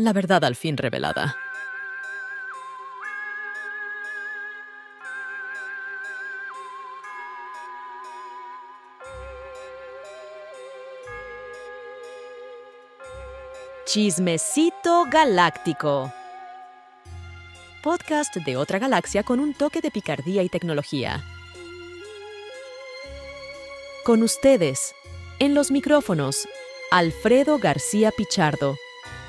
La verdad al fin revelada. Chismecito Galáctico. Podcast de otra galaxia con un toque de picardía y tecnología. Con ustedes, en los micrófonos, Alfredo García Pichardo,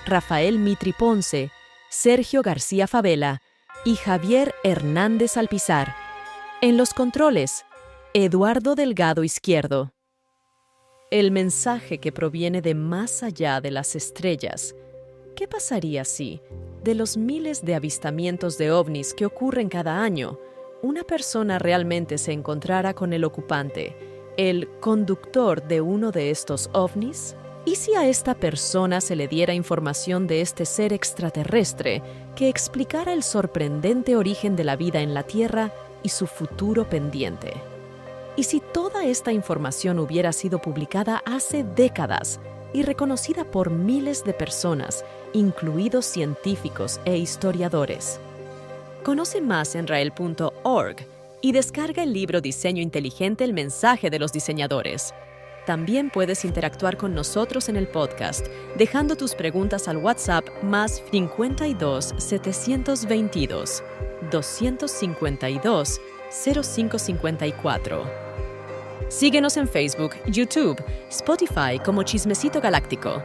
Rafael Mitri Ponce, Sergio García Favela y Javier Hernández Alpizar. En los controles, Eduardo Delgado Izquierdo. El mensaje que proviene de más allá de las estrellas. ¿Qué pasaría si, de los miles de avistamientos de ovnis que ocurren cada año, una persona realmente se encontrara con el ocupante, el conductor de uno de estos ovnis? ¿Y si a esta persona se le diera información de este ser extraterrestre que explicara el sorprendente origen de la vida en la Tierra y su futuro pendiente? ¿Y si toda esta información hubiera sido publicada hace décadas y reconocida por miles de personas, incluidos científicos e historiadores? Conoce más en rael.org y descarga el libro Diseño Inteligente, el mensaje de los diseñadores. También puedes interactuar con nosotros en el podcast, dejando tus preguntas al WhatsApp más 52 722 252 0554. Síguenos en Facebook, YouTube, Spotify como Chismecito Galáctico.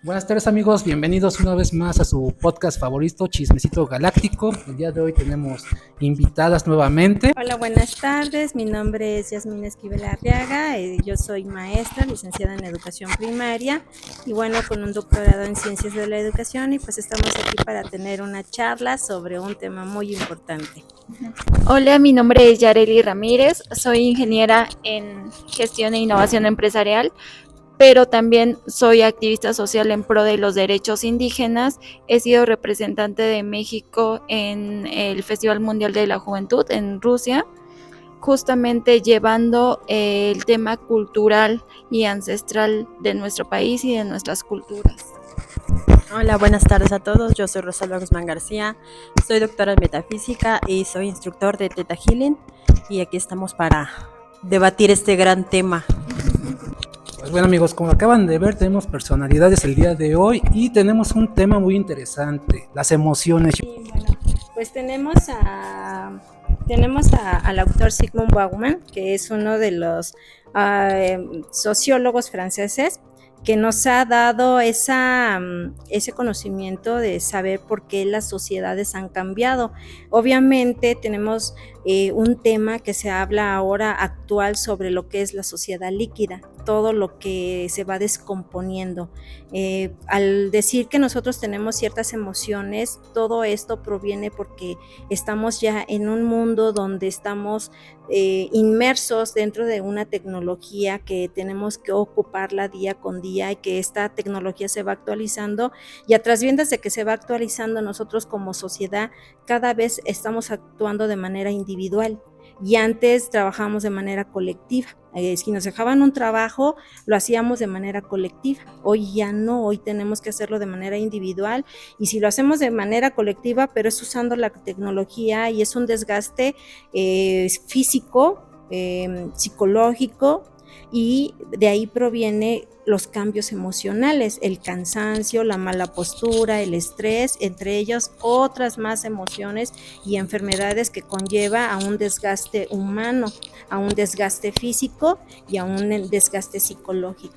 Buenas tardes amigos, bienvenidos una vez más a su podcast favorito, Chismecito Galáctico. El día de hoy tenemos invitadas nuevamente. Hola, buenas tardes, mi nombre es Yasmín Esquivel Arriaga, yo soy maestra, licenciada en educación primaria y bueno, con un doctorado en ciencias de la educación y pues estamos aquí para tener una charla sobre un tema muy importante. Hola, mi nombre es Yareli Ramírez, soy ingeniera en gestión e innovación empresarial, pero también soy activista social en pro de los derechos indígenas. He sido representante de México en el Festival Mundial de la Juventud en Rusia, justamente llevando el tema cultural y ancestral de nuestro país y de nuestras culturas. Hola, buenas tardes a todos. Yo soy Rosalba Guzmán García, soy doctora en metafísica y soy instructor de Theta Healing y aquí estamos para debatir este gran tema. Pues bueno amigos, como acaban de ver, tenemos personalidades el día de hoy y tenemos un tema muy interesante, las emociones. Sí, bueno, pues tenemos al autor Zygmunt Bauman, que es uno de los sociólogos franceses, que nos ha dado ese conocimiento de saber por qué las sociedades han cambiado. Obviamente tenemos un tema que se habla ahora actual sobre lo que es la sociedad líquida, todo lo que se va descomponiendo. Al decir que nosotros tenemos ciertas emociones, todo esto proviene porque estamos ya en un mundo donde estamos inmersos dentro de una tecnología que tenemos que ocuparla día con día y que esta tecnología se va actualizando y a trasabiendas de que se va actualizando, nosotros como sociedad cada vez estamos actuando de manera individual y antes trabajamos de manera colectiva. Si nos dejaban un trabajo, lo hacíamos de manera colectiva. Hoy ya no, hoy tenemos que hacerlo de manera individual y si lo hacemos de manera colectiva, pero es usando la tecnología y es un desgaste físico, psicológico, y de ahí proviene los cambios emocionales, el cansancio, la mala postura, el estrés, entre ellos otras más emociones y enfermedades que conlleva a un desgaste humano, a un desgaste físico y a un desgaste psicológico.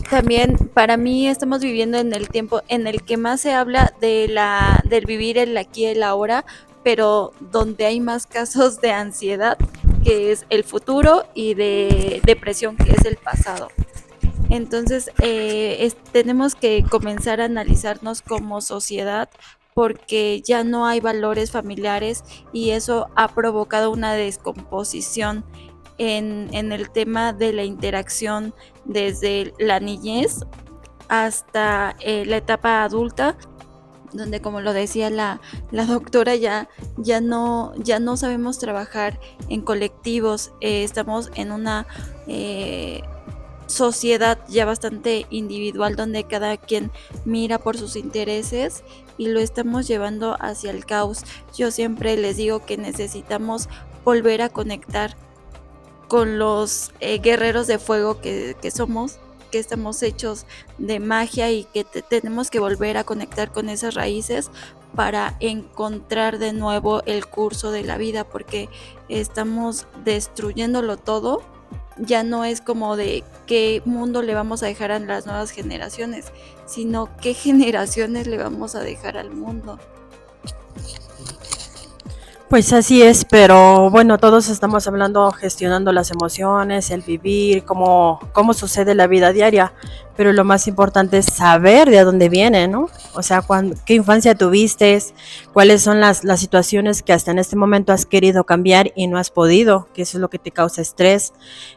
También para mí estamos viviendo en el tiempo en el que más se habla del vivir el aquí y el ahora, pero donde hay más casos de ansiedad, que es el futuro, y de depresión, que es el pasado. Entonces tenemos que comenzar a analizarnos como sociedad porque ya no hay valores familiares y eso ha provocado una descomposición en el tema de la interacción desde la niñez hasta la etapa adulta, donde, como lo decía la doctora, ya no sabemos trabajar en colectivos, estamos en una sociedad ya bastante individual donde cada quien mira por sus intereses y lo estamos llevando hacia el caos. Yo siempre les digo que necesitamos volver a conectar con los guerreros de fuego que somos, que estamos hechos de magia y que tenemos que volver a conectar con esas raíces para encontrar de nuevo el curso de la vida, porque estamos destruyéndolo todo. Ya no es como de qué mundo le vamos a dejar a las nuevas generaciones, sino qué generaciones le vamos a dejar al mundo. Pues así es, pero bueno, todos estamos hablando, gestionando las emociones, el vivir, cómo sucede la vida diaria, pero lo más importante es saber de dónde viene, ¿no? O sea, qué infancia tuviste, cuáles son las situaciones que hasta en este momento has querido cambiar y no has podido, que eso es lo que te causa estrés.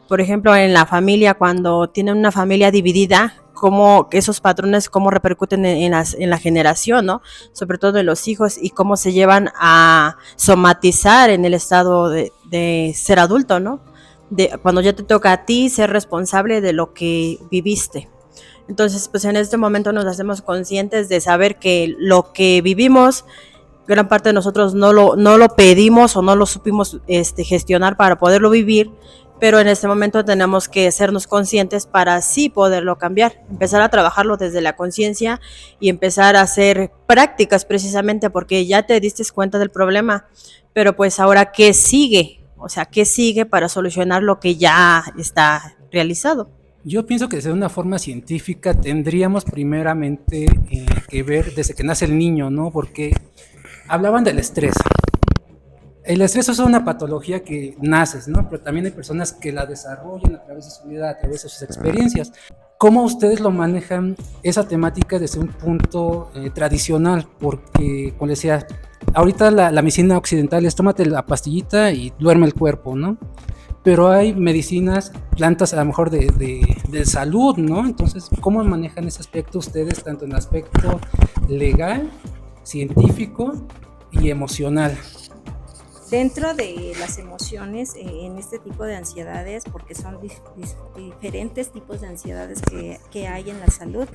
Por ejemplo, en la familia, cuando tienen una familia dividida, cómo esos patrones cómo repercuten en la generación, ¿no? Sobre todo en los hijos y cómo se llevan a somatizar en el estado de ser adulto, ¿no? Cuando ya te toca a ti ser responsable de lo que viviste. Entonces, pues en este momento nos hacemos conscientes de saber que lo que vivimos, gran parte de nosotros no lo pedimos o no lo supimos gestionar para poderlo vivir, pero en este momento tenemos que hacernos conscientes para así poderlo cambiar, empezar a trabajarlo desde la conciencia y empezar a hacer prácticas precisamente porque ya te diste cuenta del problema, pero pues ahora, ¿qué sigue? O sea, ¿qué sigue para solucionar lo que ya está realizado? Yo pienso que de una forma científica tendríamos primeramente que ver desde que nace el niño, ¿no? Porque hablaban del estrés. El estrés es una patología que naces, ¿no? Pero también hay personas que la desarrollan a través de su vida, a través de sus experiencias. ¿Cómo ustedes lo manejan esa temática desde un punto tradicional? Porque, como les decía, ahorita la medicina occidental es tómate la pastillita y duerme el cuerpo, ¿no? Pero hay medicinas, plantas a lo mejor de salud, ¿no? Entonces, ¿cómo manejan ese aspecto ustedes, tanto en el aspecto legal, científico y emocional? Dentro de las emociones, en este tipo de ansiedades, porque son diferentes tipos de ansiedades que hay en la salud,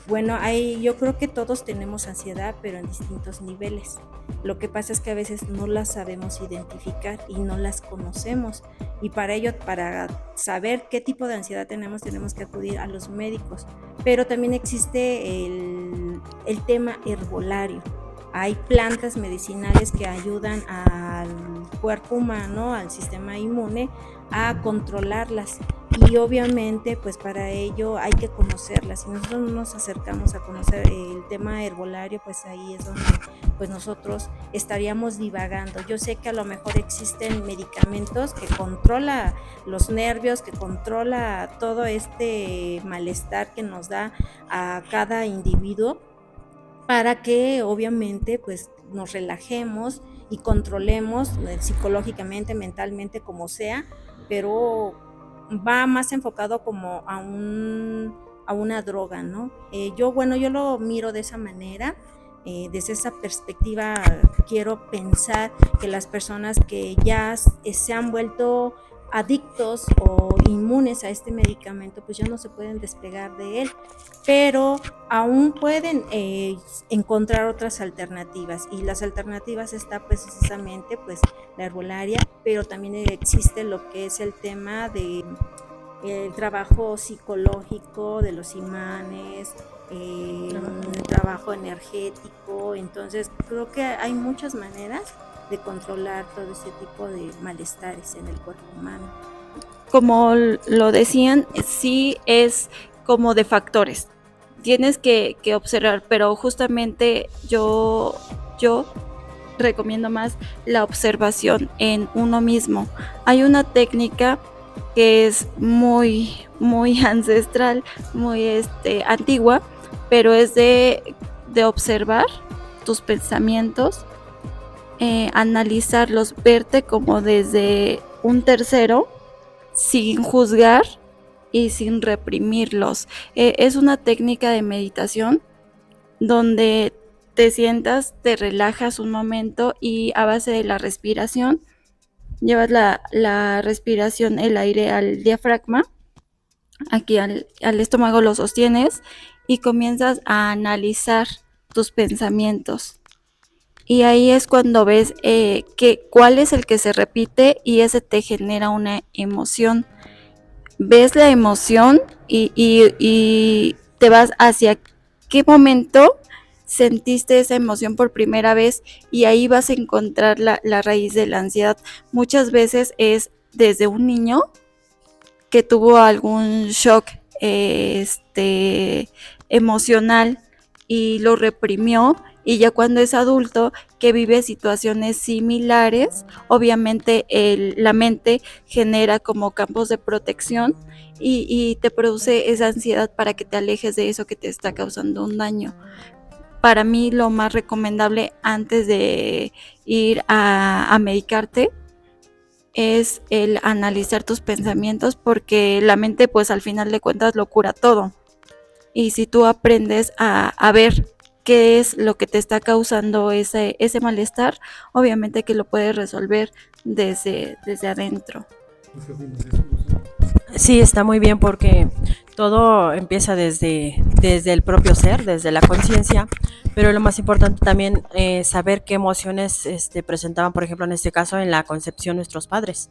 bueno, yo creo que todos tenemos ansiedad, pero en distintos niveles. Lo que pasa es que a veces no las sabemos identificar y no las conocemos. Y para ello, para saber qué tipo de ansiedad tenemos que acudir a los médicos. Pero también existe el tema herbolario. Hay plantas medicinales que ayudan al cuerpo humano, al sistema inmune, a controlarlas. Y obviamente, pues para ello hay que conocerlas. Si nosotros no nos acercamos a conocer el tema herbolario, pues ahí es donde pues nosotros estaríamos divagando. Yo sé que a lo mejor existen medicamentos que controla los nervios, que controla todo este malestar que nos da a cada individuo, para que obviamente pues nos relajemos y controlemos psicológicamente, mentalmente, como sea, pero va más enfocado como a una droga, ¿no? Yo lo miro de esa manera. Desde esa perspectiva quiero pensar que las personas que ya se han vuelto adictos o inmunes a este medicamento, pues ya no se pueden despegar de él, pero aún pueden encontrar otras alternativas, y las alternativas está precisamente pues la herbolaria, pero también existe lo que es el tema de el trabajo psicológico de los imanes, el trabajo energético. Entonces creo que hay muchas maneras de controlar todo ese tipo de malestares en el cuerpo humano. Como lo decían, sí es como de factores. Tienes que observar, pero justamente yo recomiendo más la observación en uno mismo. Hay una técnica que es muy ancestral, muy antigua, pero es de observar tus pensamientos, analizarlos, verte como desde un tercero, sin juzgar y sin reprimirlos. Es una técnica de meditación donde te sientas, te relajas un momento y a base de la respiración, llevas la respiración, el aire al diafragma, aquí al estómago, lo sostienes y comienzas a analizar tus pensamientos. Y ahí es cuando ves cuál es el que se repite y ese te genera una emoción. Ves la emoción y te vas hacia qué momento sentiste esa emoción por primera vez y ahí vas a encontrar la raíz de la ansiedad. Muchas veces es desde un niño que tuvo algún shock emocional y lo reprimió, y ya cuando es adulto que vive situaciones similares, obviamente la mente genera como campos de protección y te produce esa ansiedad para que te alejes de eso que te está causando un daño. Para mí lo más recomendable antes de ir a medicarte es el analizar tus pensamientos, porque la mente pues al final de cuentas lo cura todo. Y si tú aprendes a ver qué es lo que te está causando ese malestar, obviamente que lo puedes resolver desde adentro. Sí, está muy bien porque todo empieza desde el propio ser, desde la conciencia, pero lo más importante también es saber qué emociones presentaban, por ejemplo, en este caso, en la concepción nuestros padres,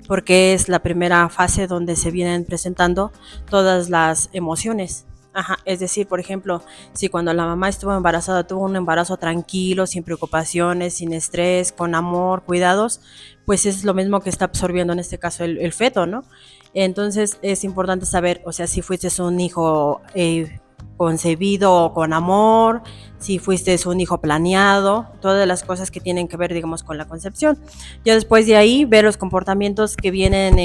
porque es la primera fase donde se vienen presentando todas las emociones. Ajá, es decir, por ejemplo, si cuando la mamá estuvo embarazada tuvo un embarazo tranquilo, sin preocupaciones, sin estrés, con amor, cuidados, pues es lo mismo que está absorbiendo en este caso el feto, ¿no? Entonces es importante saber, o sea, si fuiste un hijo concebido con amor, si fuiste un hijo planeado, todas las cosas que tienen que ver, digamos, con la concepción. Ya después de ahí, ver los comportamientos que vienen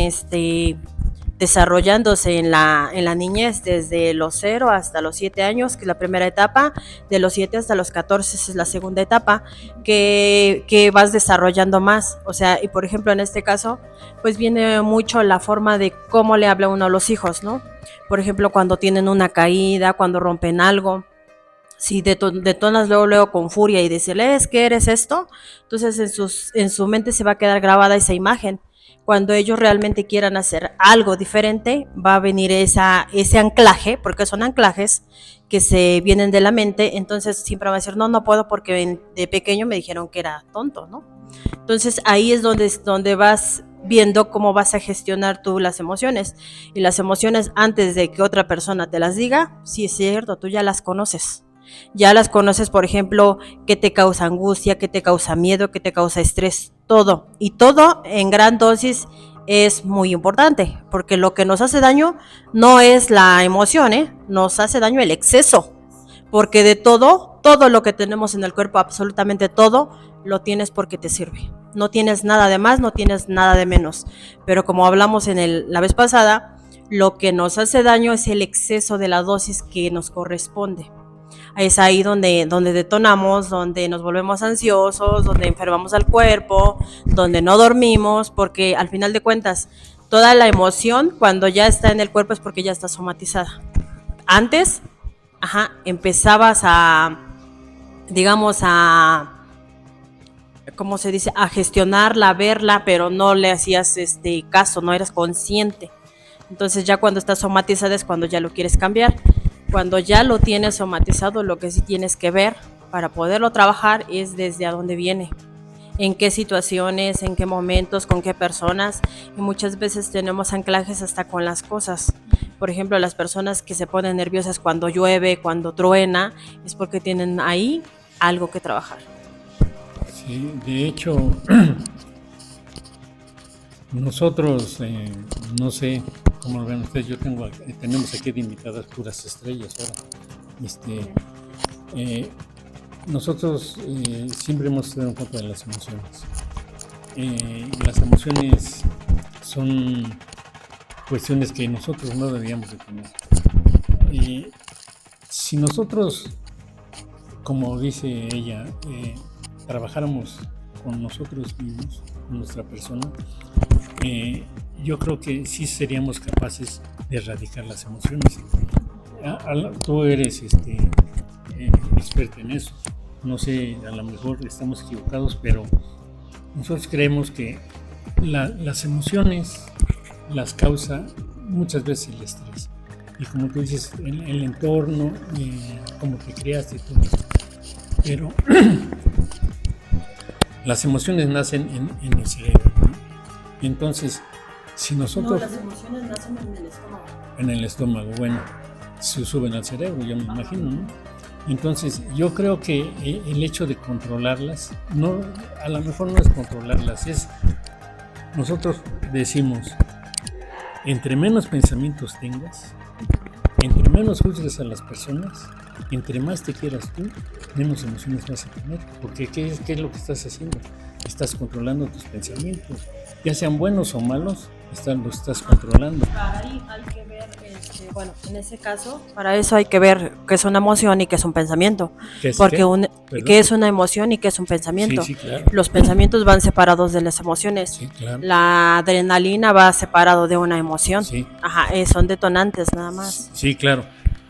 desarrollándose en la niñez, desde los 0 hasta los 7 años, que es la primera etapa, de los 7 hasta los 14 es la segunda etapa, que vas desarrollando más. O sea, y por ejemplo, en este caso, pues viene mucho la forma de cómo le habla uno a los hijos, ¿no? Por ejemplo, cuando tienen una caída, cuando rompen algo, si detonas luego con furia y decirles que eres esto, entonces en su mente se va a quedar grabada esa imagen. Cuando ellos realmente quieran hacer algo diferente, va a venir ese anclaje, porque son anclajes que se vienen de la mente, entonces siempre va a decir, no puedo porque de pequeño me dijeron que era tonto, ¿no? Entonces ahí es donde vas viendo cómo vas a gestionar tú las emociones. Y las emociones, antes de que otra persona te las diga, sí es cierto, tú ya las conoces. Ya las conoces, por ejemplo, qué te causa angustia, qué te causa miedo, qué te causa estrés, todo. Y todo en gran dosis es muy importante, porque lo que nos hace daño no es la emoción, nos hace daño el exceso. Porque de todo lo que tenemos en el cuerpo, absolutamente todo, lo tienes porque te sirve. No tienes nada de más, no tienes nada de menos. Pero como hablamos la vez pasada, lo que nos hace daño es el exceso de la dosis que nos corresponde. Es ahí donde detonamos, donde nos volvemos ansiosos, donde enfermamos al cuerpo, donde no dormimos, porque al final de cuentas, toda la emoción cuando ya está en el cuerpo es porque ya está somatizada. Antes, empezabas ¿cómo se dice? A gestionarla, a verla, pero no le hacías caso, no eras consciente. Entonces ya cuando está somatizada es cuando ya lo quieres cambiar. Cuando ya lo tienes somatizado, lo que sí tienes que ver para poderlo trabajar es desde a dónde viene, en qué situaciones, en qué momentos, con qué personas. Y muchas veces tenemos anclajes hasta con las cosas. Por ejemplo, las personas que se ponen nerviosas cuando llueve, cuando truena, es porque tienen ahí algo que trabajar. Sí, de hecho, nosotros, no sé cómo lo ven ustedes, tenemos aquí de invitadas puras estrellas ahora. Nosotros siempre hemos estado en contra de las emociones. Las emociones son cuestiones que nosotros no deberíamos de tener. Si nosotros, como dice ella, trabajáramos con nosotros mismos, con nuestra persona, yo creo que sí seríamos capaces de erradicar las emociones. Tú eres experta en eso. No sé, a lo mejor estamos equivocados, pero nosotros creemos que las emociones las causa muchas veces el estrés. y como tú dices, el entorno, cómo te criaste y todo esto. Pero las emociones nacen en el cerebro, ¿no? Y entonces, si nosotros... las emociones nacen en el estómago. En el estómago, bueno, se suben al cerebro, yo me imagino, ¿no? Entonces, yo creo que el hecho de controlarlas, no, a lo mejor no es controlarlas, es, nosotros decimos, entre menos pensamientos tengas, entre menos juzgues a las personas, entre más te quieras tú, menos emociones vas a tener. Porque ¿qué es lo que estás haciendo? Estás controlando tus pensamientos, ya sean buenos o malos, los estás controlando. Para ahí hay que ver, bueno, en ese caso, para eso hay que ver qué es una emoción y qué es un pensamiento. ¿Qué es Porque qué? ¿Perdón? qué es una emoción y qué es un pensamiento. Sí, claro. Los pensamientos van separados de las emociones. Sí, claro. La adrenalina va separado de una emoción. Sí. Ajá, son detonantes nada más. Sí, claro.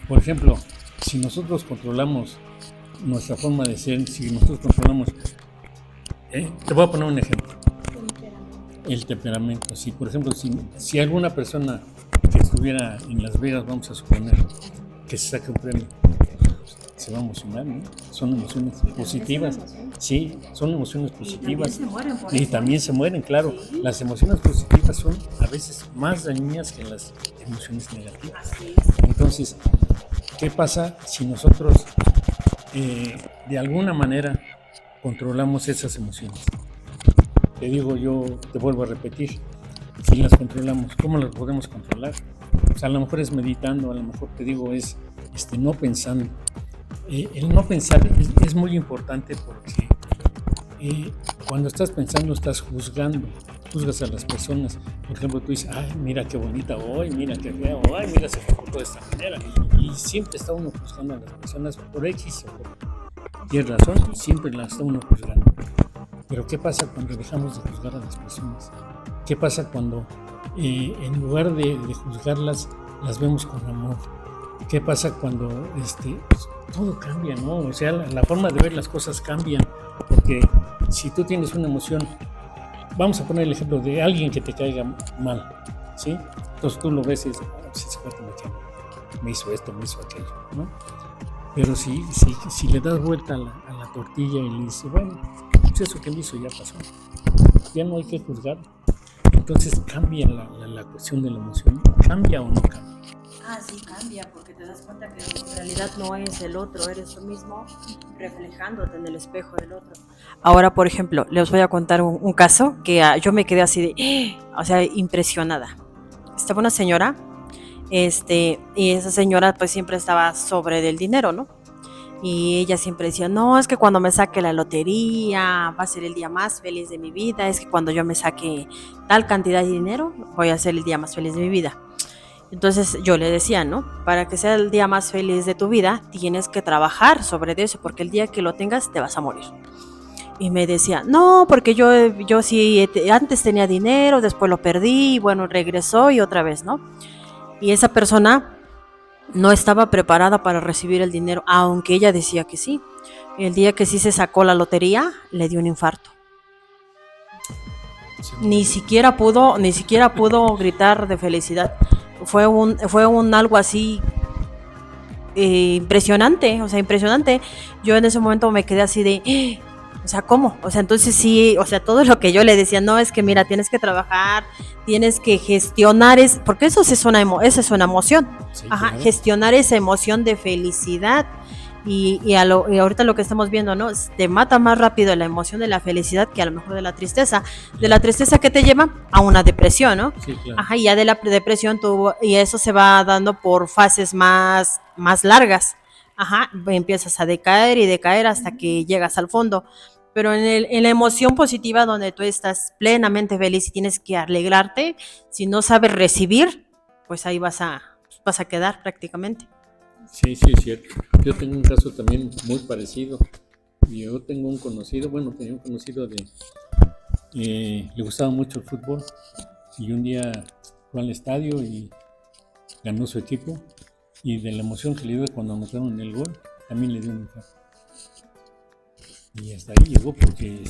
Por ejemplo, si nosotros controlamos nuestra forma de ser, si nosotros controlamos, te voy a poner un ejemplo. El temperamento. Si, por ejemplo, si alguna persona que estuviera en Las Vegas, vamos a suponer, que se saque un premio, se va a emocionar, ¿no? Son emociones positivas. Sí, son emociones positivas. Y también se mueren, claro. Sí. Las emociones positivas son a veces más dañinas que las emociones negativas. Entonces, ¿qué pasa si nosotros de alguna manera controlamos esas emociones? Te digo, yo te vuelvo a repetir, si las controlamos, ¿cómo las podemos controlar? O sea, a lo mejor es meditando, a lo mejor te digo es no pensando. El no pensar es muy importante porque cuando estás pensando estás juzgas a las personas. Por ejemplo, tú dices, ay, mira qué bonita hoy, mira qué fea, ay, mira se comportó de esta manera. Y siempre está uno juzgando a las personas por X o por Y razón, siempre las está uno juzgando. Pero ¿qué pasa cuando dejamos de juzgar a las personas? ¿Qué pasa cuando en lugar de juzgarlas, las vemos con amor? ¿Qué pasa cuando pues, todo cambia, ¿no? O sea, la forma de ver las cosas cambia, porque si tú tienes una emoción, vamos a poner el ejemplo de alguien que te caiga mal, ¿sí? Entonces tú lo ves y dices, me hizo esto, me hizo aquello, ¿no? Pero si le das vuelta a la tortilla y le dices, bueno, pues eso que él hizo ya pasó, ya no hay que juzgar. Entonces cambia la cuestión de la emoción, ¿cambia o no cambia? Ah, sí, cambia, porque te das cuenta que en realidad no es el otro, eres tú mismo reflejándote en el espejo del otro. Ahora, por ejemplo, les voy a contar un caso que yo me quedé así de, o sea, impresionada. Estaba una señora, y esa señora pues siempre estaba sobre del dinero, ¿no? Y ella siempre decía, no, es que cuando me saque la lotería va a ser el día más feliz de mi vida, es que cuando yo me saque tal cantidad de dinero voy a ser el día más feliz de mi vida. Entonces yo le decía, ¿no? Para que sea el día más feliz de tu vida, tienes que trabajar sobre eso, porque el día que lo tengas te vas a morir. Y me decía, no, porque yo sí, antes tenía dinero, después lo perdí, y bueno, regresó y otra vez, ¿no? Y esa persona no estaba preparada para recibir el dinero, aunque ella decía que sí. El día que sí se sacó la lotería, le dio un infarto. Sí. Ni siquiera pudo gritar de felicidad. Fue un algo así impresionante, o sea, impresionante. Yo en ese momento me quedé así de, o sea, ¿cómo? O sea, entonces sí, o sea, todo lo que yo le decía, no, es que mira, tienes que trabajar, tienes que gestionar, porque eso es una emoción. Sí, ajá, claro. Gestionar esa emoción de felicidad. Y ahorita lo que estamos viendo, ¿no? Te mata más rápido la emoción de la felicidad que a lo mejor de la tristeza. De la tristeza que te lleva a una depresión, ¿no? Sí, claro. Ajá, y ya de la depresión y eso se va dando por fases más largas. Ajá, empiezas a decaer y decaer hasta que llegas al fondo. Pero en la emoción positiva, donde tú estás plenamente feliz y tienes que alegrarte, si no sabes recibir, pues ahí vas a quedar prácticamente. Sí, es cierto. Yo tengo un caso también muy parecido. Yo tengo un conocido, tenía un conocido le gustaba mucho el fútbol y un día fue al estadio y ganó su equipo y de la emoción que le dio cuando anotaron el gol, también le dio un infarto. Y hasta ahí llegó porque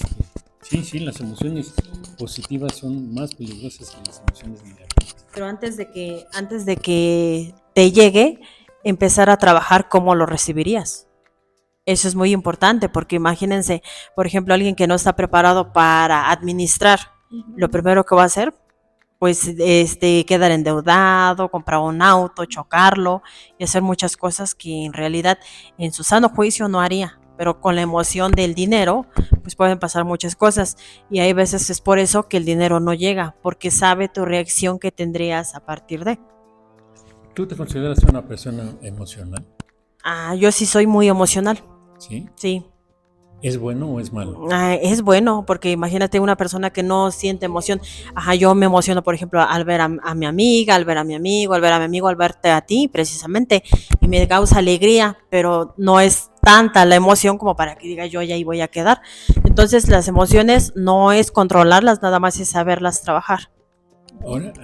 sí, las emociones positivas son más peligrosas que las emociones negativas. Pero antes de que te llegue, empezar a trabajar cómo lo recibirías. Eso es muy importante porque imagínense, por ejemplo, alguien que no está preparado para administrar, lo primero que va a hacer, pues, quedar endeudado, comprar un auto, chocarlo y hacer muchas cosas que en realidad en su sano juicio no haría. Pero con la emoción del dinero, pues pueden pasar muchas cosas. Y hay veces es por eso que el dinero no llega, porque sabe tu reacción que tendrías a partir de. ¿Tú te consideras una persona emocional? Yo sí soy muy emocional, ¿Sí? sí. ¿Es bueno o es malo? Es bueno, porque imagínate una persona que no siente emoción. Yo me emociono, por ejemplo, al ver a mi amiga, al ver a mi amigo, al ver a mi amigo, al verte a ti, precisamente, y me causa alegría, pero no es tanta la emoción como para que diga yo ya ahí voy a quedar. Entonces, las emociones no es controlarlas, nada más es saberlas trabajar. Ahora,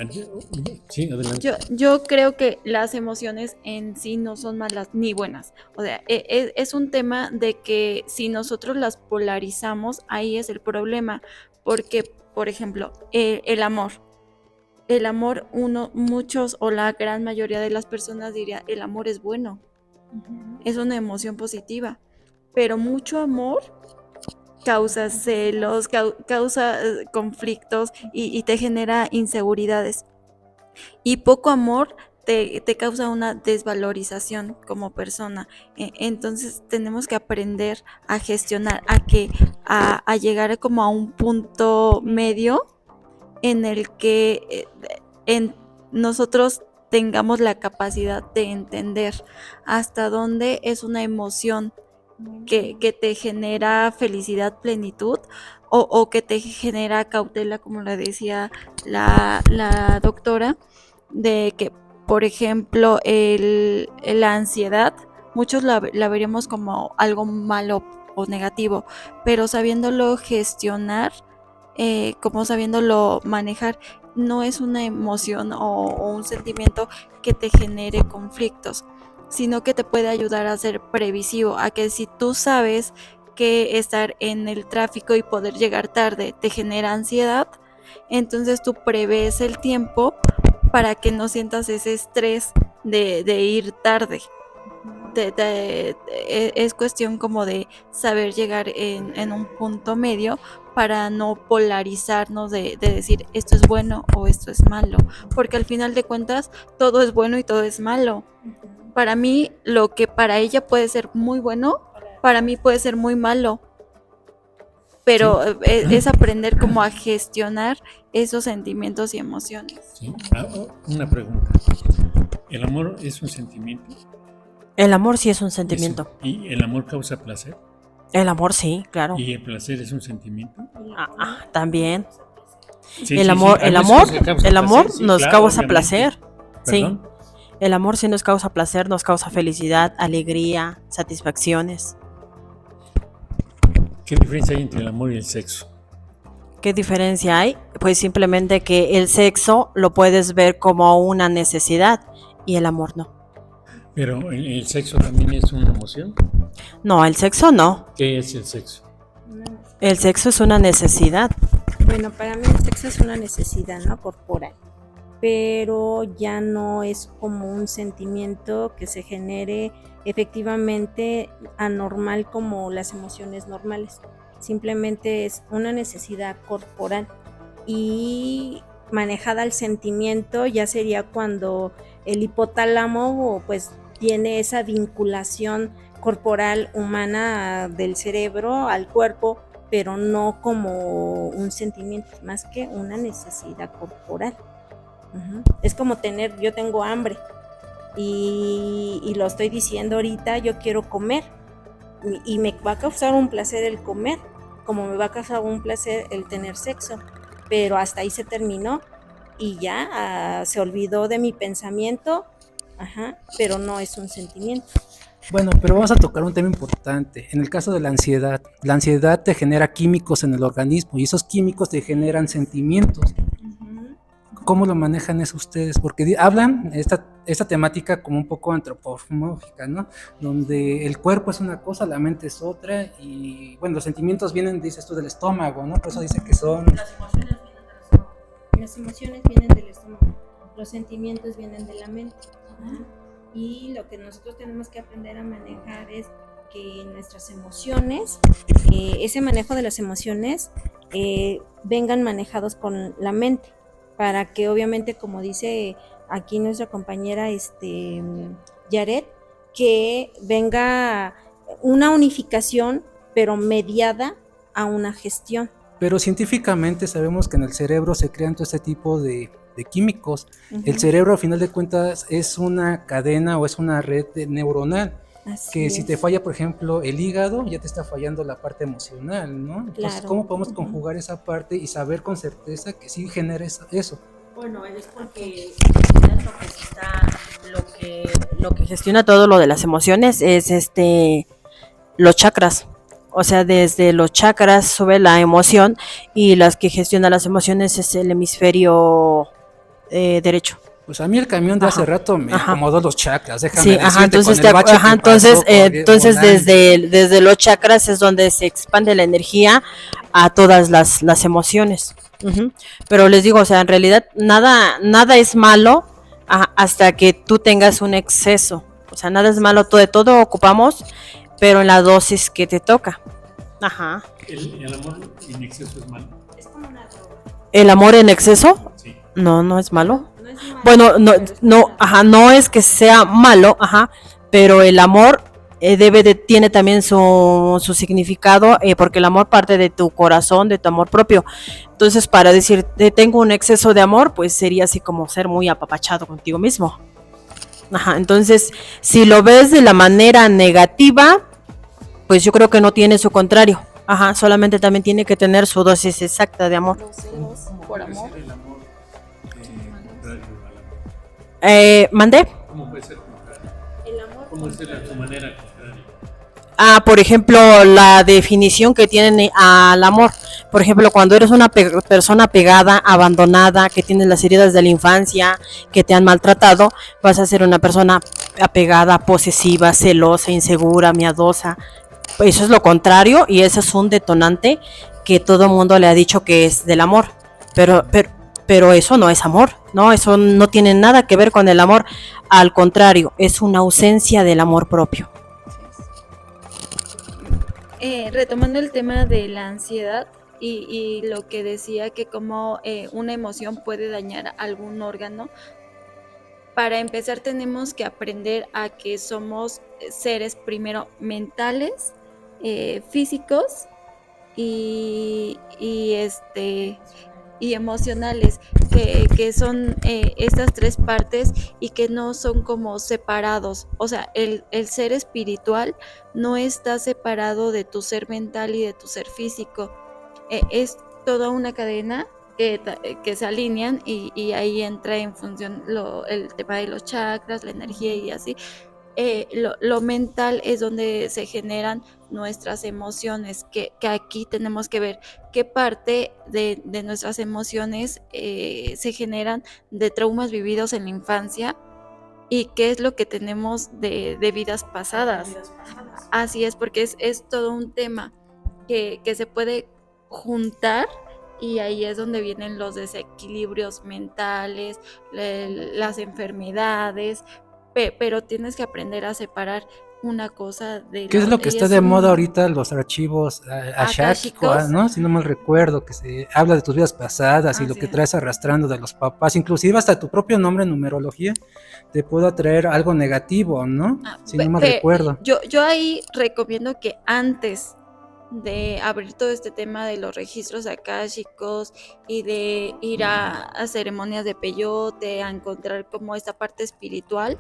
sí, adelante. Yo creo que las emociones en sí no son malas ni buenas. O sea, es un tema de que si nosotros las polarizamos, ahí es el problema. Porque, por ejemplo, el amor. El amor, muchos o la gran mayoría de las personas diría, el amor es bueno. Es una emoción positiva. Pero mucho amor causa celos, causa conflictos y te genera inseguridades. Y poco amor te causa una desvalorización como persona. Entonces tenemos que aprender a gestionar, a llegar como a un punto medio en el que nosotros tengamos la capacidad de entender hasta dónde es una emoción que te genera felicidad, plenitud, o que te genera cautela, como le decía la doctora, de que, por ejemplo, la ansiedad, muchos la veríamos como algo malo o negativo, pero sabiéndolo gestionar, como sabiéndolo manejar, no es una emoción o un sentimiento que te genere conflictos, sino que te puede ayudar a ser previsivo, a que si tú sabes que estar en el tráfico y poder llegar tarde te genera ansiedad, entonces tú prevés el tiempo para que no sientas ese estrés de ir tarde. Es cuestión como de saber llegar en un punto medio para no polarizarnos de decir esto es bueno o esto es malo, porque al final de cuentas todo es bueno y todo es malo. Para mí, lo que para ella puede ser muy bueno, para mí puede ser muy malo, pero Sí. es aprender como a gestionar esos sentimientos y emociones. Sí. Una pregunta. ¿El amor es un sentimiento? El amor sí es un sentimiento. ¿Y el amor causa placer? El amor sí, claro. ¿Y el placer es un sentimiento? También. Sí, el sí, amor, sí. Hay el muchas amor, cosas que causan el amor placer, sí, nos claro, causa obviamente. placer. Sí. ¿Perdón? El amor sí nos causa placer, nos causa felicidad, alegría, satisfacciones. ¿Qué diferencia hay entre el amor y el sexo? ¿Qué diferencia hay? Pues simplemente que el sexo lo puedes ver como una necesidad y el amor no. Pero el sexo también es una emoción. No, el sexo no. ¿Qué es el sexo? El sexo es una necesidad. Bueno, para mí el sexo es una necesidad, ¿no? Corporal, pero ya no es como un sentimiento que se genere efectivamente anormal como las emociones normales. Simplemente es una necesidad corporal y manejada al sentimiento ya sería cuando el hipotálamo pues tiene esa vinculación corporal humana del cerebro al cuerpo, pero no como un sentimiento, más que una necesidad corporal. Es como yo tengo hambre y lo estoy diciendo ahorita, yo quiero comer y me va a causar un placer el comer, como me va a causar un placer el tener sexo, pero hasta ahí se terminó y ya se olvidó de mi pensamiento, pero no es un sentimiento. Bueno, pero vamos a tocar un tema importante. En el caso de la ansiedad te genera químicos en el organismo y esos químicos te generan sentimientos. ¿Cómo lo manejan eso ustedes? Porque hablan esta temática como un poco antropomórfica, ¿no? Donde el cuerpo es una cosa, la mente es otra y, bueno, los sentimientos vienen, dices tú, del estómago, ¿no? Por eso dice que son... Las emociones vienen del estómago, los sentimientos vienen de la mente. y lo que nosotros tenemos que aprender a manejar es que nuestras emociones, ese manejo de las emociones, vengan manejados con la mente, para que obviamente, como dice aquí nuestra compañera Yaret, que venga una unificación, pero mediada a una gestión. Pero científicamente sabemos que en el cerebro se crean todo este tipo de químicos. El cerebro, a final de cuentas, es una cadena o es una red neuronal. Así Que es. si te falla, por ejemplo, el hígado, ya te está fallando la parte emocional, ¿no? Entonces, Claro. ¿cómo podemos conjugar esa parte y saber con certeza que sí genera eso? Bueno, es porque lo que gestiona todo lo de las emociones es los chakras. O sea, desde los chakras sube la emoción y las que gestionan las emociones es el hemisferio derecho. Pues a mí el camión de hace Ajá, rato me ajá. acomodó los chakras, déjame Sí, decirte, ajá, entonces, con el bache que pasó, entonces volando. desde los chakras es donde se expande la energía a todas las emociones. Ujú. Pero les digo, o sea, en realidad nada es malo hasta que tú tengas un exceso. O sea, nada es malo, de todo ocupamos, pero en la dosis que te toca. Ajá. El amor en exceso es malo. ¿El amor en exceso? Sí. No es malo. No es malo, Bueno, pero es una- no es que sea malo, pero el amor tiene también su significado, porque el amor parte de tu corazón, de tu amor propio. Entonces, para decir, tengo un exceso de amor, pues sería así como ser muy apapachado contigo mismo. Entonces, si lo ves de la manera negativa, pues yo creo que no tiene su contrario. Solamente también tiene que tener su dosis exacta de amor. Los celos por amor. El amor contrario al amor. ¿Mandé? ¿Cómo puede ser contrario? ¿Cómo es su manera contraria? Por ejemplo, la definición que tienen al amor. Por ejemplo, cuando eres una persona pegada, abandonada, que tienes las heridas de la infancia, que te han maltratado, vas a ser una persona apegada, posesiva, celosa, insegura, miedosa. Eso es lo contrario y ese es un detonante que todo el mundo le ha dicho que es del amor. Pero eso no es amor, ¿no? Eso no tiene nada que ver con el amor. Al contrario, es una ausencia del amor propio. Retomando el tema de la ansiedad y lo que decía que como una emoción puede dañar algún órgano, para empezar tenemos que aprender a que somos seres primero mentales, físicos y emocionales, que son estas tres partes y que no son como separados. O sea, el ser espiritual no está separado de tu ser mental y de tu ser físico. Es toda una cadena que se alinean y ahí entra en función el tema de los chakras, la energía y así. Lo mental es donde se generan nuestras emociones, que aquí tenemos que ver qué parte de nuestras emociones se generan de traumas vividos en la infancia y qué es lo que tenemos de vidas pasadas. Así es, porque es todo un tema que se puede juntar y ahí es donde vienen los desequilibrios mentales, las enfermedades, pero tienes que aprender a separar una cosa de ¿Qué la es lo otra. que Y está es de un- moda ahorita? Los archivos Akáshicos. akáshicos, ¿no? Si no mal recuerdo, que se habla de tus vidas pasadas y lo que traes arrastrando de los papás, inclusive hasta tu propio nombre en numerología te puede atraer algo negativo, ¿no? Si no mal recuerdo. Yo ahí recomiendo que antes de abrir todo este tema de los registros akáshicos y de ir a ceremonias de peyote, a encontrar como esta parte espiritual,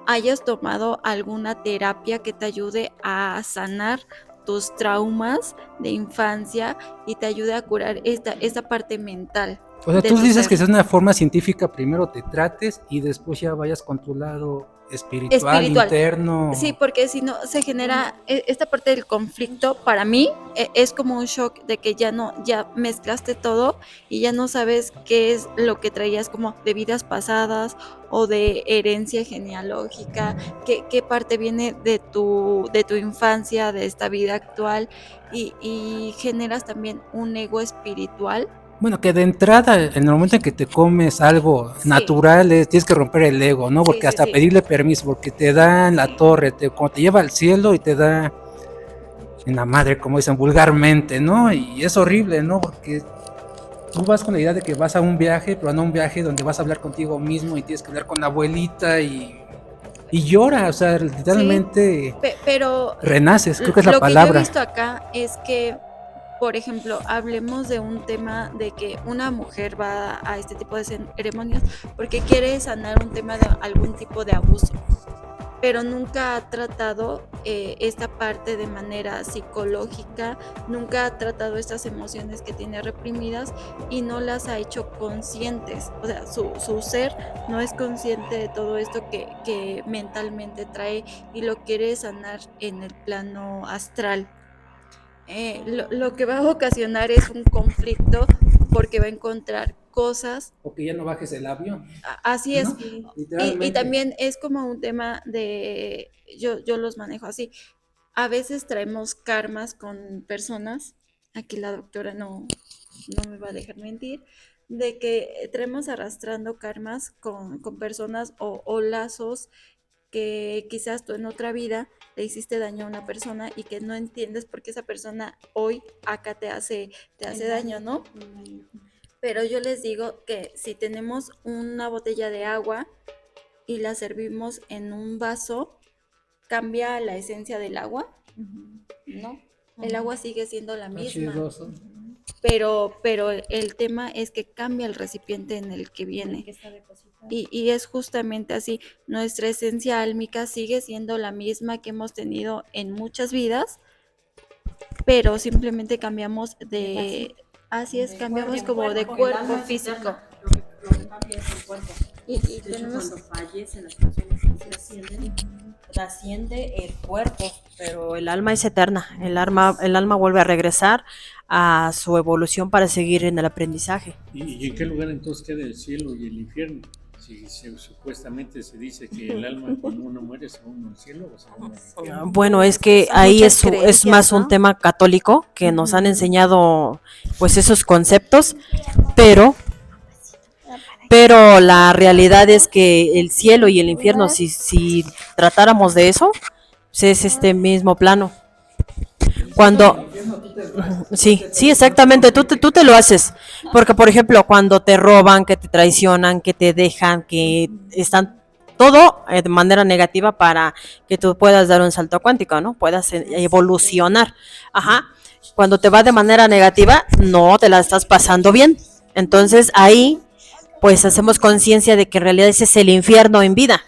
hayas tomado alguna terapia que te ayude a sanar tus traumas de infancia y te ayude a curar esta parte mental. O sea, de tú tu dices ser. que es una forma científica, primero te trates y después ya vayas con tu lado espiritual. Interno. Sí, porque si no se genera esta parte del conflicto. Para mí es como un shock de que ya mezclaste todo y ya no sabes qué es lo que traías como de vidas pasadas o de herencia genealógica, qué parte viene de tu infancia, de esta vida actual y generas también un ego espiritual Bueno, que de entrada, en el momento en que te comes algo Sí. natural, tienes que romper el ego, ¿no? Sí, Porque sí, hasta sí. pedirle permiso, porque te dan la Sí. torre, como te lleva al cielo y te da en la madre, como dicen vulgarmente, ¿no? Y es horrible, ¿no? Porque tú vas con la idea de que vas a un viaje, pero no a un viaje donde vas a hablar contigo mismo y tienes que hablar con la abuelita y llora, o sea, Sí, literalmente pero renaces, creo que es la lo que yo he palabra. visto acá es que, por ejemplo, hablemos de un tema de que una mujer va a este tipo de ceremonias porque quiere sanar un tema de algún tipo de abuso, pero nunca ha tratado esta parte de manera psicológica, nunca ha tratado estas emociones que tiene reprimidas y no las ha hecho conscientes. O sea, su ser no es consciente de todo esto que mentalmente trae y lo quiere sanar en el plano astral. Lo que va a ocasionar es un conflicto porque va a encontrar cosas. O que ya no bajes el avión, Así es. ¿no? Y Literalmente. también es como un tema de, yo los manejo así. A veces traemos karmas con personas, aquí la doctora no me va a dejar mentir, de que traemos arrastrando karmas con personas o lazos que quizás tú en otra vida le hiciste daño a una persona y que no entiendes por qué esa persona hoy acá te hace daño, ¿no? Pero yo les digo que si tenemos una botella de agua y la servimos en un vaso, ¿cambia la esencia del agua? No. El agua sigue siendo la Está misma, chidoso. pero el tema es que cambia el recipiente en el que viene. Y es justamente así, nuestra esencia álmica sigue siendo la misma que hemos tenido en muchas vidas, pero simplemente cambiamos de, así es, cambiamos como de cuerpo físico. Y De hecho, tenemos, cuando fallecen las personas que se ascienden, trasciende el cuerpo, pero el alma es eterna. El alma vuelve a regresar a su evolución para seguir en el aprendizaje. ¿Y en qué lugar entonces queda el cielo y el infierno? Si supuestamente se dice que el alma cuando uno muere se va uno al cielo o se va uno al infierno. Bueno, es que Son ahí muchas es creencias, más un ¿no? tema católico que nos han enseñado pues esos conceptos, pero la realidad es que el cielo y el infierno, si tratáramos de eso, pues es este mismo plano. Cuando, sí, exactamente, tú te lo haces, porque por ejemplo, cuando te roban, que te traicionan, que te dejan, que están todo de manera negativa para que tú puedas dar un salto cuántico, ¿no? Puedas evolucionar. Ajá. Cuando te va de manera negativa, no te la estás pasando bien. Entonces ahí pues hacemos conciencia de que en realidad ese es el infierno en vida.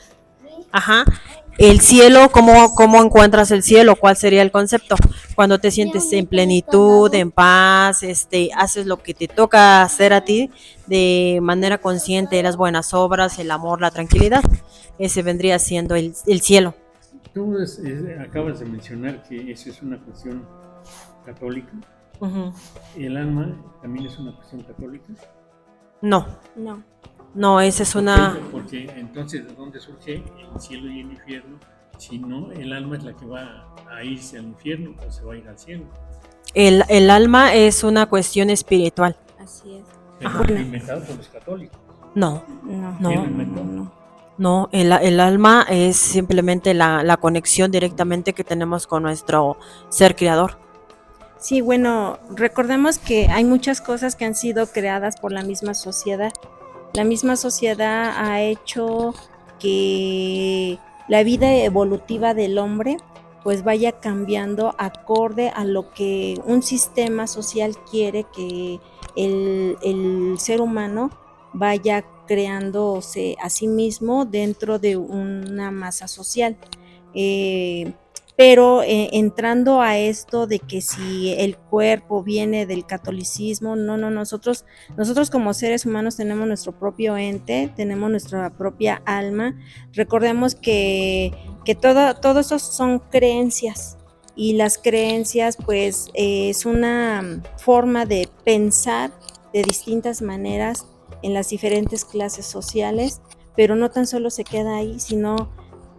Ajá. El cielo, ¿cómo encuentras el cielo? ¿Cuál sería el concepto? Cuando te sientes en plenitud, en paz, haces lo que te toca hacer a ti de manera consciente, las buenas obras, el amor, la tranquilidad. Ese vendría siendo el cielo. Tú acabas de mencionar que eso es una cuestión católica. Uh-huh. ¿El alma también es una cuestión católica? No, esa es una... Porque entonces, ¿de dónde surge el cielo y el infierno? Si no, el alma es la que va a irse al infierno o se va a ir al cielo. El alma es una cuestión espiritual. Así es. Pero inventado por los católicos. No, No, ¿Quién lo inventó? no, el alma es simplemente la conexión directamente que tenemos con nuestro ser creador. Sí, bueno, recordemos que hay muchas cosas que han sido creadas por la misma sociedad. La misma sociedad ha hecho que la vida evolutiva del hombre pues vaya cambiando acorde a lo que un sistema social quiere que el ser humano vaya creándose a sí mismo dentro de una masa social. Pero entrando a esto de que si el cuerpo viene del catolicismo, no, nosotros como seres humanos tenemos nuestro propio ente, tenemos nuestra propia alma. Recordemos que todo eso son creencias, y las creencias pues es una forma de pensar de distintas maneras en las diferentes clases sociales, pero no tan solo se queda ahí, sino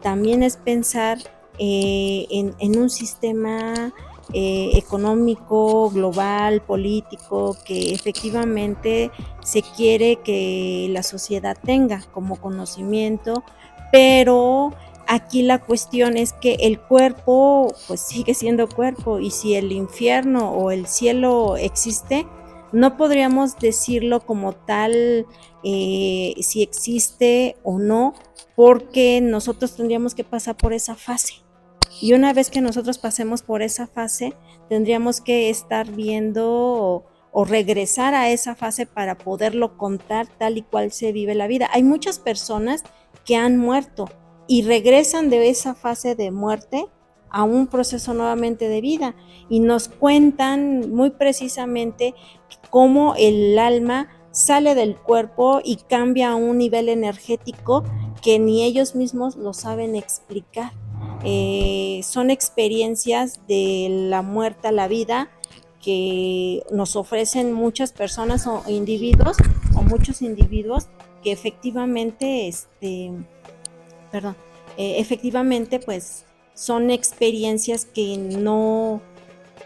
también es pensar en un sistema económico, global, político, que efectivamente se quiere que la sociedad tenga como conocimiento, pero aquí la cuestión es que el cuerpo pues sigue siendo cuerpo, y si el infierno o el cielo existe, no podríamos decirlo como tal, si existe o no, porque nosotros tendríamos que pasar por esa fase. Y una vez que nosotros pasemos por esa fase, tendríamos que estar viendo o regresar a esa fase para poderlo contar tal y cual se vive la vida. Hay muchas personas que han muerto y regresan de esa fase de muerte a un proceso nuevamente de vida, y nos cuentan muy precisamente cómo el alma sale del cuerpo y cambia a un nivel energético que ni ellos mismos lo saben explicar. Son experiencias de la muerte a la vida que nos ofrecen muchas personas o individuos, o muchos individuos que efectivamente, efectivamente pues son experiencias que no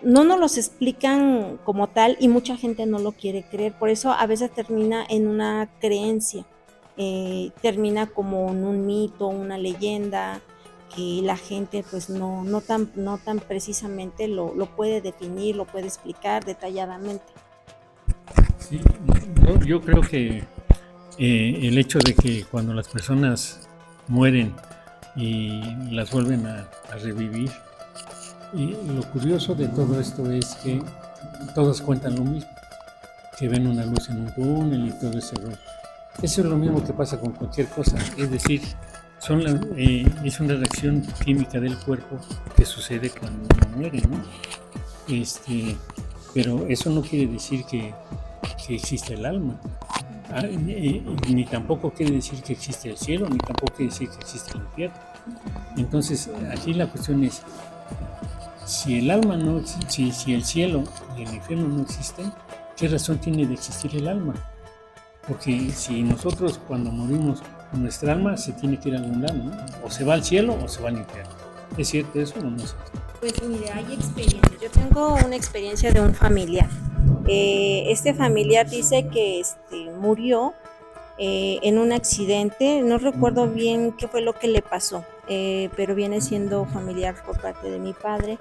nos los explican como tal, y mucha gente no lo quiere creer. Por eso a veces termina en una creencia, termina como en un mito, una leyenda, que la gente pues no tan precisamente lo puede definir, lo puede explicar detalladamente. Sí, yo creo que el hecho de que cuando las personas mueren y las vuelven a revivir, y lo curioso de todo esto es que todas cuentan lo mismo, que ven una luz en un túnel y todo ese rollo. Eso es lo mismo que pasa con cualquier cosa, es decir, es una reacción química del cuerpo que sucede cuando uno muere, ¿no? Pero eso no quiere decir que existe el alma, ni tampoco quiere decir que existe el cielo, ni tampoco quiere decir que existe el infierno. Entonces, aquí la cuestión es, si el alma no, si el cielo y el infierno no existen, ¿qué razón tiene de existir el alma? Porque si nosotros cuando morimos, nuestra alma se tiene que ir a algún lado, ¿no? O se va al cielo o se va al infierno. ¿Es cierto eso o no es cierto? Pues mire, hay experiencias. Yo tengo una experiencia de un familiar. Este familiar dice que murió en un accidente. No recuerdo bien qué fue lo que le pasó, pero viene siendo familiar por parte de mi padre.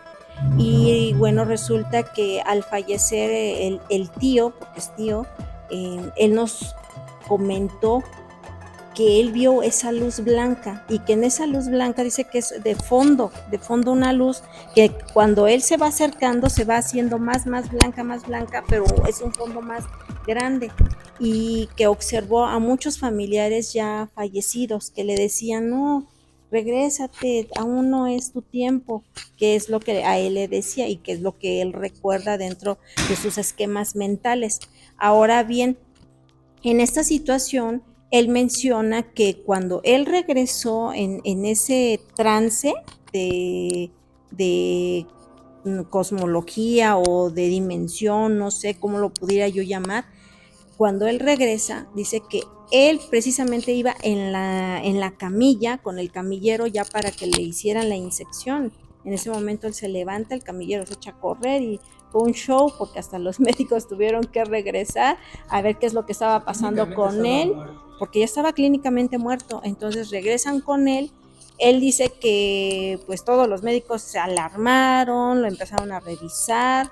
Y bueno, resulta que al fallecer el tío, porque es tío, él nos comentó que él vio esa luz blanca, y que en esa luz blanca dice que es de fondo una luz que cuando él se va acercando se va haciendo más blanca, pero es un fondo más grande, y que observó a muchos familiares ya fallecidos que le decían, no, regrésate, aún no es tu tiempo, que es lo que a él le decía y que es lo que él recuerda dentro de sus esquemas mentales. Ahora bien, en esta situación, él menciona que cuando él regresó en ese trance de cosmología o de dimensión, no sé cómo lo pudiera yo llamar, cuando él regresa, dice que él precisamente iba en la camilla con el camillero ya para que le hicieran la inyección. En ese momento él se levanta, el camillero se echa a correr y fue un show porque hasta los médicos tuvieron que regresar a ver qué es lo que estaba pasando con él, porque ya estaba clínicamente muerto. Entonces regresan con él. Él dice que pues todos los médicos se alarmaron, lo empezaron a revisar,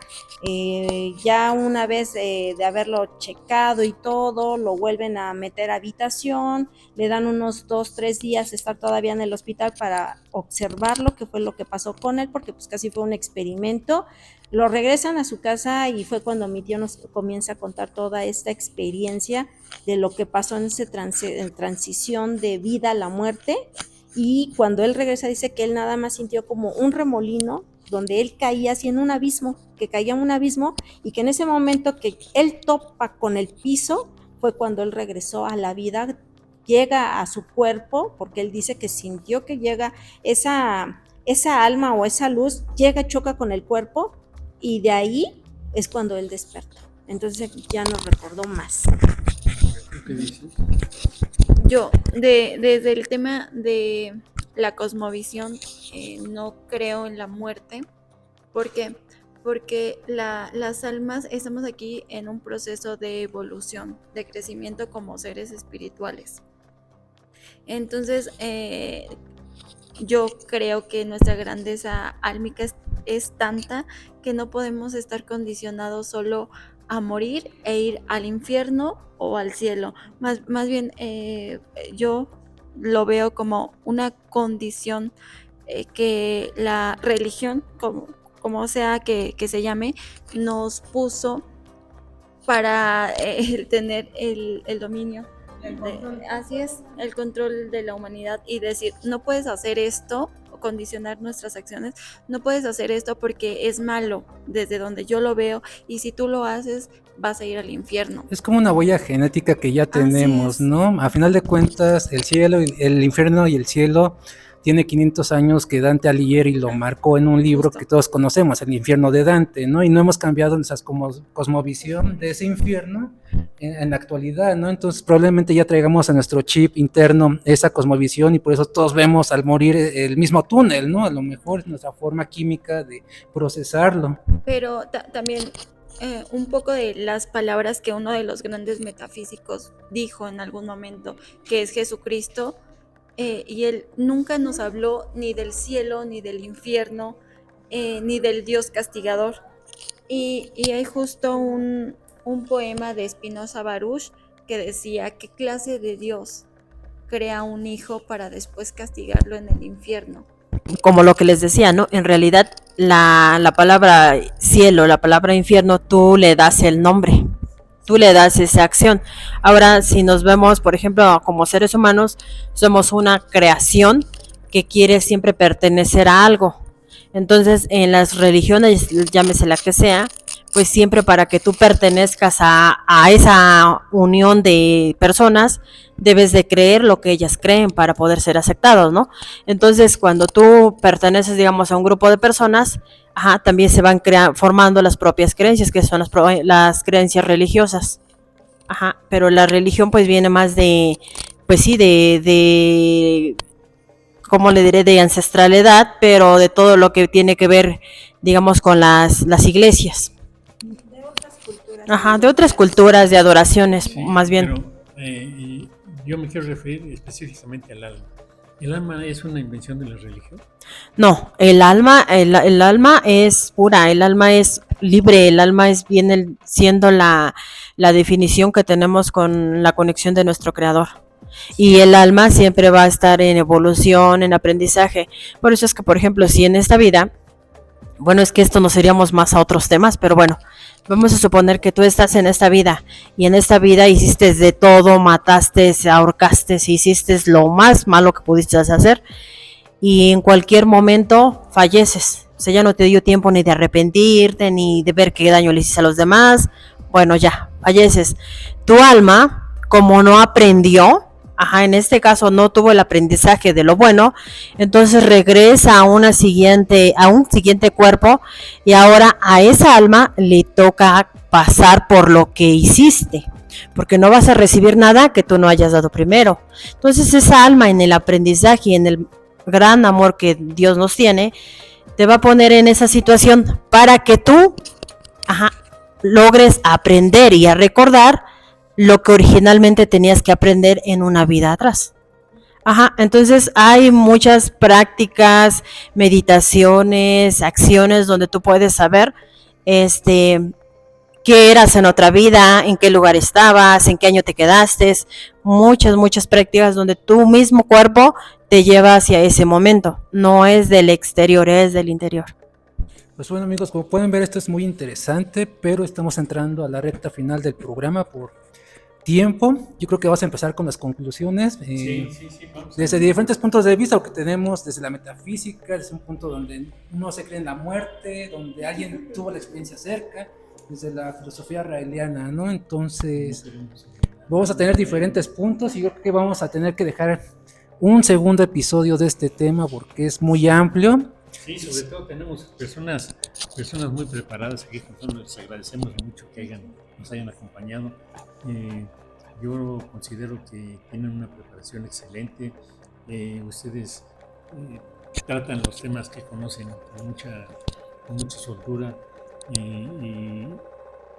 ya una vez de haberlo checado y todo, lo vuelven a meter a habitación, le dan unos 2-3 días de estar todavía en el hospital para observarlo, qué fue lo que pasó con él, porque pues casi fue un experimento. Lo regresan a su casa y fue cuando mi tío nos comienza a contar toda esta experiencia de lo que pasó en esa transición de vida a la muerte. Y cuando él regresa dice que él nada más sintió como un remolino donde él caía así en un abismo, que caía en un abismo, y que en ese momento que él topa con el piso fue cuando él regresó a la vida, llega a su cuerpo, porque él dice que sintió que llega esa alma o esa luz, llega, choca con el cuerpo, y de ahí es cuando él despertó. Entonces ya no recordó más. ¿Qué dices? Yo, desde el tema de la cosmovisión, no creo en la muerte. ¿Por qué? porque las almas estamos aquí en un proceso de evolución, de crecimiento como seres espirituales. Entonces, yo creo que nuestra grandeza álmica es tanta que no podemos estar condicionados solo a morir e ir al infierno o al cielo. Más bien, yo lo veo como una condición que la religión, como sea que se llame, nos puso para tener el dominio. Así es, el control de la humanidad y decir, no puedes hacer esto, o condicionar nuestras acciones, no puedes hacer esto porque es malo desde donde yo lo veo y si tú lo haces vas a ir al infierno. Es como una huella genética que ya tenemos, es. ¿no? A final de cuentas, el cielo, el infierno y el cielo tiene 500 años que Dante Alighieri lo marcó en un libro Justo. que todos conocemos, el infierno de Dante, ¿no? Y no hemos cambiado esa cosmovisión de ese infierno en la actualidad, ¿no? Entonces probablemente ya traigamos a nuestro chip interno esa cosmovisión y por eso todos vemos al morir el mismo túnel, ¿no? A lo mejor es nuestra forma química de procesarlo. Pero también un poco de las palabras que uno de los grandes metafísicos dijo en algún momento, que es Jesucristo, y él nunca nos habló ni del cielo, ni del infierno, ni del Dios castigador. Y hay justo un poema de Spinoza Baruch que decía, ¿qué clase de Dios crea un hijo para después castigarlo en el infierno? Como lo que les decía, ¿no? En realidad la palabra cielo, la palabra infierno, tú le das el nombre, tú le das esa acción. Ahora, si nos vemos, por ejemplo, como seres humanos, somos una creación que quiere siempre pertenecer a algo. Entonces, en las religiones, llámese la que sea, pues siempre para que tú pertenezcas a esa unión de personas, debes de creer lo que ellas creen para poder ser aceptados, ¿no? Entonces, cuando tú perteneces, digamos, a un grupo de personas, también se van formando las propias creencias, que son las creencias religiosas. Pero la religión pues viene más de, pues sí, de ¿cómo le diré? De ancestralidad, pero de todo lo que tiene que ver, digamos, con las iglesias. De otras culturas. De otras culturas, de adoraciones, Sí, más bien. pero yo me quiero referir específicamente al alma. ¿El alma es una invención de la religión? No, el alma es pura, el alma es libre, el alma es bien siendo la definición que tenemos con la conexión de nuestro creador. Y el alma siempre va a estar en evolución, en aprendizaje. Por eso es que, por ejemplo, si en esta vida, bueno, es que esto nos iríamos más a otros temas, pero bueno, vamos a suponer que tú estás en esta vida y en esta vida hiciste de todo, mataste, ahorcaste, hiciste lo más malo que pudiste hacer y en cualquier momento falleces. O sea, ya no te dio tiempo ni de arrepentirte, ni de ver qué daño le hiciste a los demás. Bueno, ya, falleces. Tu alma, como no aprendió, en este caso no tuvo el aprendizaje de lo bueno, entonces regresa a un siguiente cuerpo y ahora a esa alma le toca pasar por lo que hiciste, porque no vas a recibir nada que tú no hayas dado primero. Entonces esa alma en el aprendizaje y en el gran amor que Dios nos tiene, te va a poner en esa situación para que tú logres aprender y a recordar lo que originalmente tenías que aprender en una vida atrás. Entonces hay muchas prácticas, meditaciones, acciones donde tú puedes saber qué eras en otra vida, en qué lugar estabas, en qué año te quedaste, muchas prácticas donde tu mismo cuerpo te lleva hacia ese momento, no es del exterior, es del interior. Pues bueno amigos, como pueden ver esto es muy interesante, pero estamos entrando a la recta final del programa por tiempo. Yo creo que vas a empezar con las conclusiones. Sí, desde diferentes puntos de vista, lo que tenemos desde la metafísica, desde un punto donde no se cree en la muerte, donde alguien tuvo la experiencia cerca, desde la filosofía raeliana, ¿no? Entonces, vamos a tener diferentes puntos y yo creo que vamos a tener que dejar un segundo episodio de este tema porque es muy amplio. Sí, sobre todo tenemos personas muy preparadas aquí con nosotros. Les agradecemos mucho que nos hayan acompañado. Yo considero que tienen una preparación excelente. Ustedes tratan los temas que conocen con mucha soltura y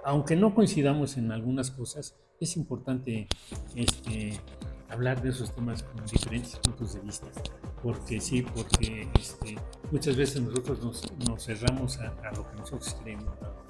aunque no coincidamos en algunas cosas, es importante hablar de esos temas con diferentes puntos de vista, porque muchas veces nosotros nos cerramos a lo que nosotros creemos, ¿no?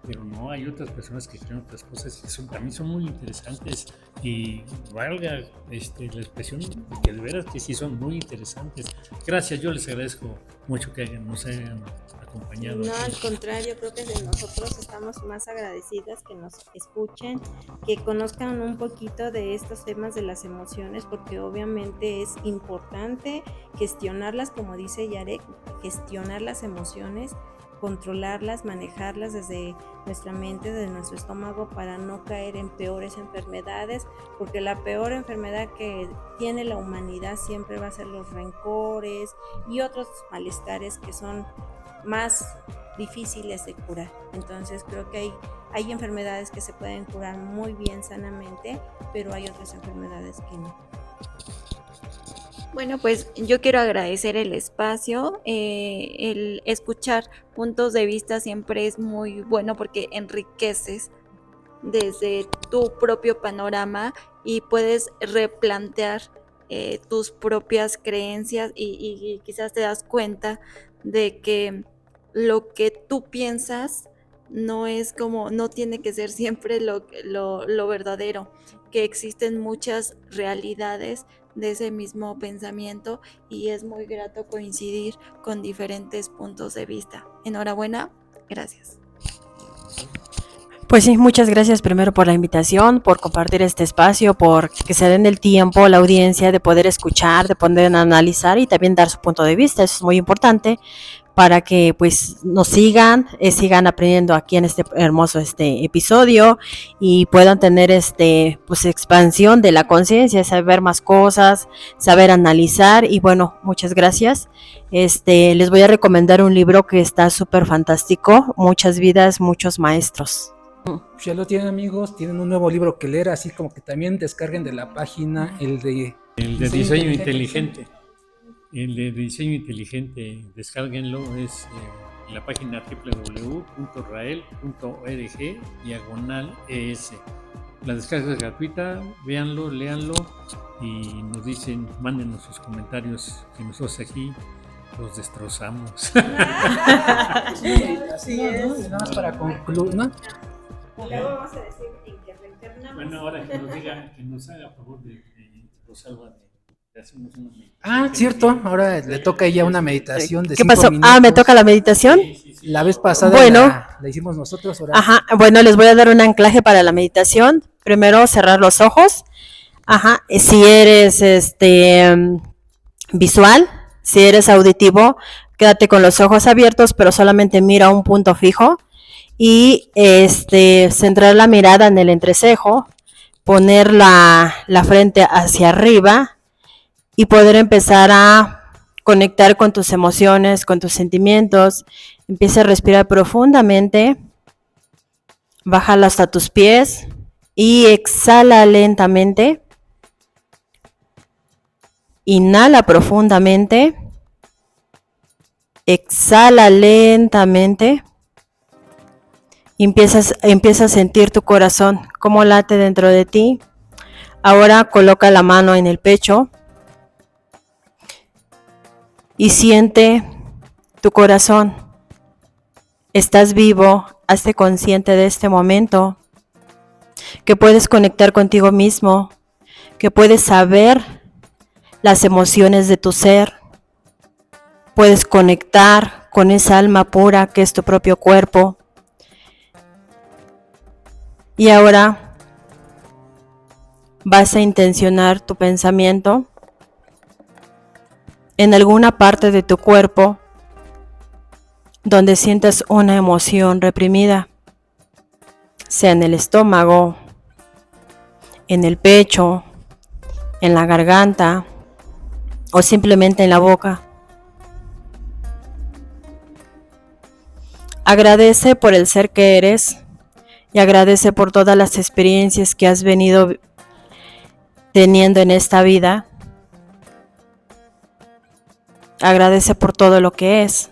Pero no, hay otras personas que creen otras cosas que también son muy interesantes, y valga la expresión, que de veras que sí son muy interesantes. Gracias, yo les agradezco mucho que nos hayan acompañado. No, aquí. al contrario, creo que de nosotros estamos más agradecidas que nos escuchen, que conozcan un poquito de estos temas de las emociones, porque obviamente es importante gestionarlas, como dice Yarek, gestionar las emociones, controlarlas, manejarlas desde nuestra mente, desde nuestro estómago, para no caer en peores enfermedades, porque la peor enfermedad que tiene la humanidad siempre va a ser los rencores y otros malestares que son más difíciles de curar. Entonces creo que hay enfermedades que se pueden curar muy bien sanamente, pero hay otras enfermedades que no. Bueno, pues yo quiero agradecer el espacio, el escuchar puntos de vista siempre es muy bueno porque enriqueces desde tu propio panorama y puedes replantear tus propias creencias y quizás te das cuenta de que lo que tú piensas no tiene que ser siempre lo verdadero, que existen muchas realidades de ese mismo pensamiento y es muy grato coincidir con diferentes puntos de vista. Enhorabuena, gracias. Pues sí, muchas gracias primero por la invitación, por compartir este espacio, por que se den el tiempo, la audiencia de poder escuchar, de poder analizar y también dar su punto de vista. Eso es muy importante para que pues nos sigan aprendiendo aquí en este hermoso episodio y puedan tener pues expansión de la conciencia, saber más cosas, saber analizar. Y bueno, muchas gracias. Les voy a recomendar un libro que está súper fantástico, Muchas vidas, muchos maestros. Ya lo tienen, amigos, tienen un nuevo libro que leer, así como que también descarguen de la página el de diseño inteligente. El de diseño inteligente, descárguenlo, es la página www.rael.org/ES. La descarga es gratuita, véanlo, léanlo y nos dicen, mándenos sus comentarios, que nosotros aquí los destrozamos. Así es. Nada más para concluir, ¿no? Luego vamos a decir en que reencarnamos. Bueno, ahora que nos haga favor de Rosalba de hacernos una meditación. Ah, cierto, ahora le toca a ella una meditación de ¿Qué 5 pasó? minutos. ¿Me toca la meditación? Sí. La vez pasada Bueno. la hicimos nosotros. Ahora Ajá, bueno, les voy a dar un anclaje para la meditación. Primero, cerrar los ojos. Ajá, si eres visual, si eres auditivo, quédate con los ojos abiertos, pero solamente mira un punto fijo. Y centrar la mirada en el entrecejo, poner la frente hacia arriba y poder empezar a conectar con tus emociones, con tus sentimientos. Empieza a respirar profundamente, bájalo hasta tus pies y exhala lentamente. Inhala profundamente, exhala lentamente. Empieza a sentir tu corazón, cómo late dentro de ti. Ahora coloca la mano en el pecho y siente tu corazón. Estás vivo, hazte consciente de este momento, que puedes conectar contigo mismo, que puedes saber las emociones de tu ser, puedes conectar con esa alma pura que es tu propio cuerpo. Y ahora vas a intencionar tu pensamiento en alguna parte de tu cuerpo donde sientas una emoción reprimida, sea en el estómago, en el pecho, en la garganta o simplemente en la boca. Agradece por el ser que eres. Y agradece por todas las experiencias que has venido teniendo en esta vida. Agradece por todo lo que es.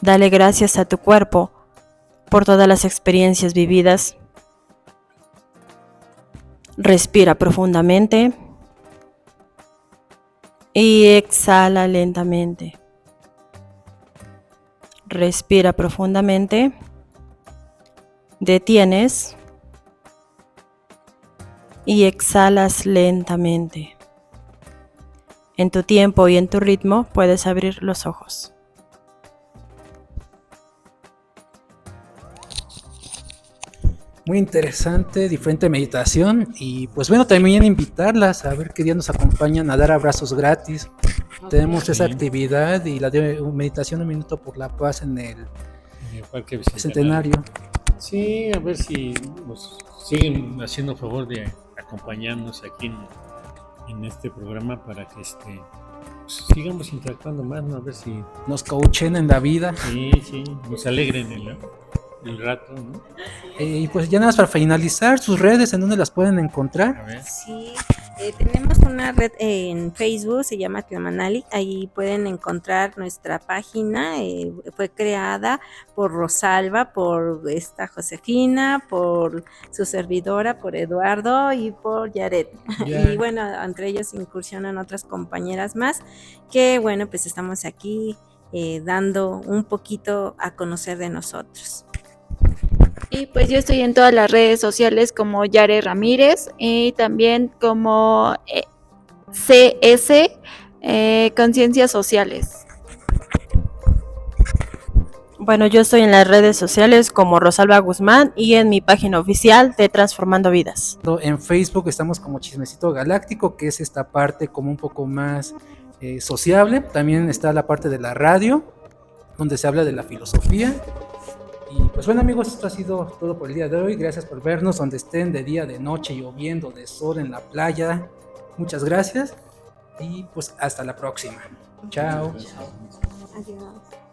Dale gracias a tu cuerpo por todas las experiencias vividas. Respira profundamente y exhala lentamente. Respira profundamente. Detienes y exhalas lentamente. En tu tiempo y en tu ritmo puedes abrir los ojos. Muy interesante, diferente meditación y pues bueno, también invitarlas a ver qué día nos acompañan a dar abrazos gratis. Tenemos esa actividad y la de meditación un minuto por la paz en el En el Parque Bicentenario. Sí, a ver si nos siguen haciendo favor de acompañarnos aquí en este programa para que pues, sigamos interactuando más, ¿no? A ver si Nos coachen en la vida. sí, nos alegren el rato, ¿no? Y pues ya nada más para finalizar, sus redes, ¿en dónde las pueden encontrar? A ver. Sí, tenemos una red en Facebook, se llama Tlamanali, ahí pueden encontrar nuestra página, fue creada por Rosalba, por esta Josefina, por su servidora, por Eduardo y por Yaret. Ya. Y bueno, entre ellos incursionan otras compañeras más, que bueno, pues estamos aquí dando un poquito a conocer de nosotros. Y pues yo estoy en todas las redes sociales como Yare Ramírez y también como CS Conciencias Sociales. Bueno, yo estoy en las redes sociales como Rosalba Guzmán y en mi página oficial de Transformando Vidas. En Facebook estamos como Chismecito Galáctico, que es esta parte como un poco más sociable. También está la parte de la radio, donde se habla de la filosofía. Y pues bueno amigos, esto ha sido todo por el día de hoy. Gracias por vernos donde estén, de día, de noche, lloviendo, de sol, en la playa. Muchas gracias y pues hasta la próxima. Chao. Adiós.